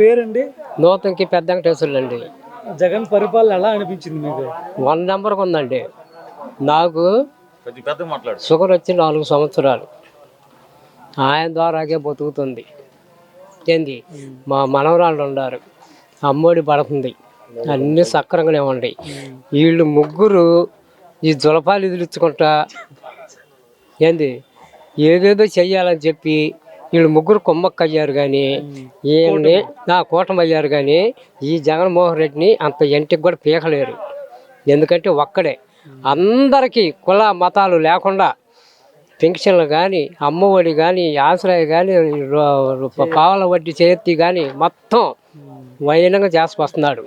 పేరండి? నూతనకి పెద్ద వెంకటేశ్వర్లు అండి. జగన్ పరిపాలన ఎలా అనిపించింది మీకు? 1 నెంబర్కి ఉందండి. నాకు షుగర్ వచ్చి 4 సంవత్సరాలు ఆయన ద్వారాగే బతుకుతుంది. ఏంది మా మనవరాళ్ళు ఉన్నారు, అమ్మోడి పడుతుంది, అన్నీ సక్రంగానే ఉన్నాయి. వీళ్ళు ముగ్గురు ఈ జులపాలు ఎదిరించుకుంటా ఏంది ఏదేదో చెయ్యాలని చెప్పి వీళ్ళు ముగ్గురు కుమ్మక్క అయ్యారు. కానీ ఈయన్ని కూటమి అయ్యారు. కానీ ఈ జగన్మోహన్ రెడ్డిని అంత ఇంటికి కూడా పీకలేరు. ఎందుకంటే ఒక్కడే అందరికీ కుల మతాలు లేకుండా పెన్షన్లు కానీ, అమ్మఒడి కానీ, ఆశ్రయ కానీ, పావల వడ్డీ చేతి కానీ మొత్తం వైనంగా చేసుకొస్తున్నాడు.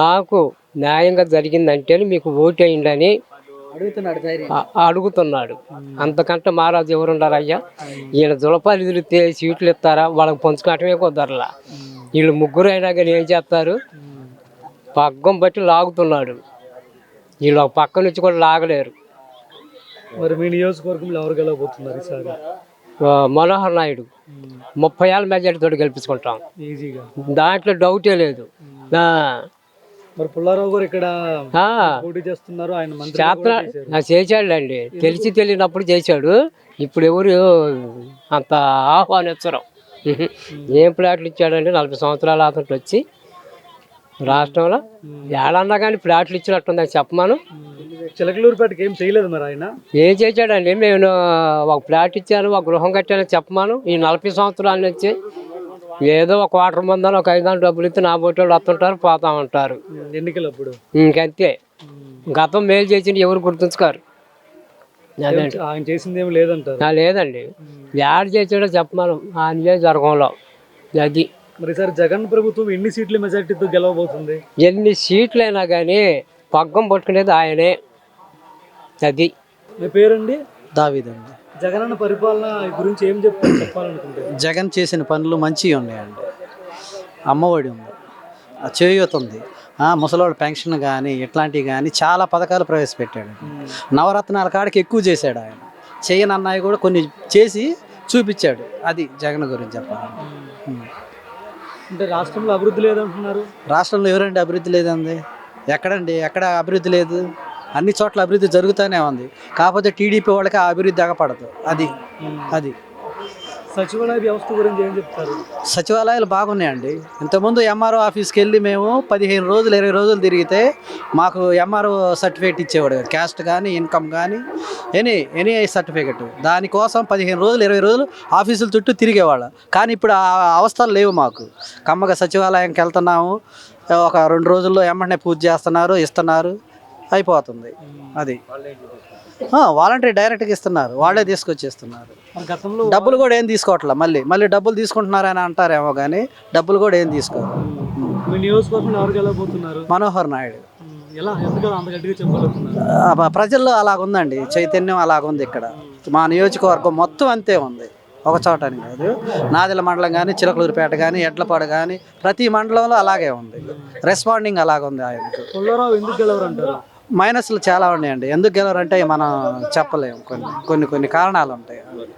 నాకు న్యాయంగా జరిగిందంటే మీకు ఓటేయండి అడుగుతున్నాడు. అంతకంటే మహారాజు ఎవరున్నారు అయ్యా? ఈయన జులపాలు ఎదిరితే సీట్లు ఇస్తారా? వాళ్ళకి పంచుకోవటమే కుదరలా. వీళ్ళు ముగ్గురు అయినా కానీ ఏం చేస్తారు? పగ్గం బట్టి లాగుతున్నాడు. వీళ్ళు ఒక పక్క నుంచి కూడా లాగలేరు. మరి మీ నియోజకవర్గంలో ఎవరు గెలవబోతున్నారు ఈసారి? మనోహర్ నాయుడు 30 ఏళ్ళ మెజార్టీతో గెలిపించుకుంటాం ఈజీగా, దాంట్లో డౌటే లేదు. మరి పుల్లారావు గారు ఇక్కడ పోటీ చేస్తున్నారు, ఆయన మంత్రి చేశాడు అండి. తెలియనప్పుడు చేశాడు. ఇప్పుడు ఎవరు అంత ఆహ్వానించరు. ఏం ప్లాట్లు ఇచ్చాడండి? 40 సంవత్సరాల అతను వచ్చి రాష్ట్రంలో ఏడన్నా కానీ ప్లాట్లు ఇచ్చినట్టుందని చెప్పమాను. చిలకలూరుపేటకి ఏం చేయలేదు మరి ఆయన? ఏం చేశాడండి? నేను ఒక ప్లాట్ ఇచ్చాను, ఒక గృహం కట్టానని చెప్పమాను. ఈ 40 సంవత్సరాల నుంచి ఏదో ఒక వాటర్ మందని ఒక 500 డబ్బులు ఇస్తే నా బోటి వాళ్ళు వస్తుంటారు, పోతా ఉంటారు. ఎన్నికలప్పుడు ఇంకంతే. గతం మేలు చేసింది ఎవరు గుర్తుంచుకోరు. ఆయన చేసింది ఏమి లేదంటారు? లేదండి. యాడ్ చేసాడో చెప్పమాను ఆ నియోజకవర్గంలో. అది మరి సార్ జగన్ ప్రభుత్వం ఎన్ని సీట్ల మెజార్టీతో గెలవబోతుంది? ఎన్ని సీట్లైనా కానీ పగ్గం పట్టుకునేది ఆయనే. అది. మీ పేరండి? దావీదండి. జగన్ అన్న పరిపాలన గురించి ఏం చెప్పాలనుకుంటే? జగన్ చేసిన పనులు మంచిగా ఉన్నాయండి. అమ్మఒడి ఉంది, చేయూత ఉంది, ముసలోళ్ళ పెన్షన్ కానీ ఇట్లాంటివి కానీ చాలా పథకాలు ప్రవేశపెట్టాడు. నవరత్నాల కాడికి ఎక్కువ చేశాడు ఆయన. చేయని అన్నయ్య కూడా కొన్ని చేసి చూపించాడు. అది జగన్ గురించి చెప్పాలి. అంటే రాష్ట్రంలో అభివృద్ధి లేదంటున్నారు. రాష్ట్రంలో ఎవరండి అభివృద్ధి లేదండి? ఎక్కడండి? ఎక్కడ అభివృద్ధి లేదు? అన్ని చోట్ల అభివృద్ధి జరుగుతూనే ఉంది. కాకపోతే టీడీపీ వాళ్ళకి ఆ అభివృద్ధి అగపడదు. అది సచివాలయ వ్యవస్థ గురించి ఏం చెప్తారు? సచివాలయాలు బాగున్నాయండి. ఇంతకుముందు ఎంఆర్ఓ ఆఫీస్కి వెళ్ళి మేము 15 రోజులు 20 రోజులు తిరిగితే మాకు ఎంఆర్ఓ సర్టిఫికేట్ ఇచ్చేవాడు. క్యాస్ట్ కానీ, ఇన్కమ్ కానీ, ఎనీ సర్టిఫికేట్. దానికోసం 15 రోజులు 20 రోజులు ఆఫీసుల చుట్టూ తిరిగేవాళ్ళు. కానీ ఇప్పుడు ఆ అవస్థలు లేవు మాకు. కమ్మగా సచివాలయంకి వెళ్తున్నాము, ఒక 2 రోజుల్లో ఎమ్మటనే పూజ చేస్తున్నారు, ఇస్తున్నారు, అయిపోతుంది. అది వాలంటరీ డైరెక్ట్గా ఇస్తున్నారు, వాళ్ళే తీసుకొచ్చేస్తున్నారు. డబ్బులు కూడా ఏం తీసుకోవట్లే. మళ్ళీ డబ్బులు తీసుకుంటున్నారని అంటారేమో కానీ డబ్బులు కూడా ఏం తీసుకోరు. మీ నియోజకవర్గంలో ఎవరు గెలవబోతున్నారు? మనోహర్ నాయుడు. ఎలా? ప్రజల్లో అలాగుందండి, చైతన్యం అలాగుంది. ఇక్కడ మా నియోజకవర్గం మొత్తం అంతే ఉంది, ఒక చోట అని కాదు. నాదెల మండలం కానీ, చిలకలూరుపేట కానీ, ఎడ్లపాడు కానీ, ప్రతి మండలంలో అలాగే ఉంది. రెస్పాండింగ్ అలాగుంది ఆయనకు. పుల్లారావు ఎందుకు గెలవరంటారు? మైనస్లు చాలా ఉన్నాయండి. ఎందుకు గెలవరంటే మనం చెప్పలేము. కొన్ని కారణాలు ఉంటాయి.